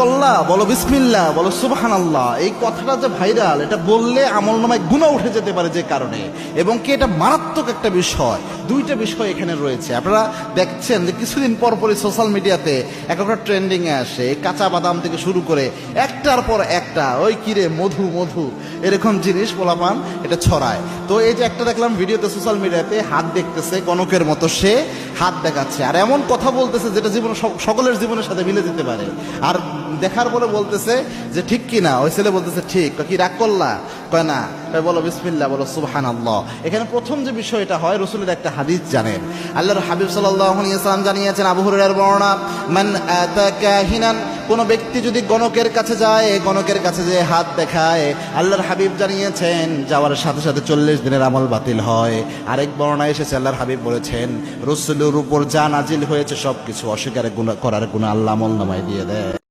করলা, বলো বিসমিল্লাহ, বলো সুবহানাল্লাহ। এই কথাটা যে ভাইরাল, এটা বললে আমলনামায় গুনাহ উঠে যেতে পারে যে কারণে, এবং কি এটা মারাত্মক একটা বিষয়। দুইটা বিষয় এখানে রয়েছে। আপনারা দেখছেন যে কিছুদিন পর পরই সোশ্যাল মিডিয়াতে একটা ট্রেন্ডিং এ আসে, কাঁচা বাদাম থেকে শুরু করে একটার পর একটা ওই কিরে মধু মধু এরকম জিনিস পোলাপান এটা ছড়ায়। তো এই যে একটা দেখলাম ভিডিওতে সোশ্যাল মিডিয়াতে, হাত দেখতেছে গণকের মতো, সে হাত দেখাচ্ছে আর এমন কথা বলতেছে যেটা জীবনে সকলের জীবনের সাথে মিলে যেতে পারে। আর দেখার পরে বলতেছে যে ঠিক কি না, ওই ছেলে বলতেছে ঠিক। কি রাগ করলা? কয় না। বলো বিসমিল্লাহ, বলো সুবহানাল্লাহ। এখানে প্রথম যে বিষয়টা হয়, রাসূলের একটা হাদিস জানেন, আল্লাহর হাবিব সাল্লাল্লাহু আলাইহি ওয়াসাল্লাম জানিয়েছেন, আবু হুরায়রার বর্ণনা, মান আতা কাহিনান, কোন ব্যক্তি যদি গণকের কাছে যায়, গণকের কাছে যে হাত দেখায়, আল্লাহর হাবিব জানিয়েছেন যাওয়ার সাথে সাথে 40 দিনের আমল বাতিল হয়। আরেক বর্ণনা এসেছে, আল্লাহর হাবিব বলেছেন রাসূলের উপর যা নাজিল হয়েছে সবকিছু অস্বীকার করার গুনাহ আল্লাহ আমলনামায় দিয়ে দেয়।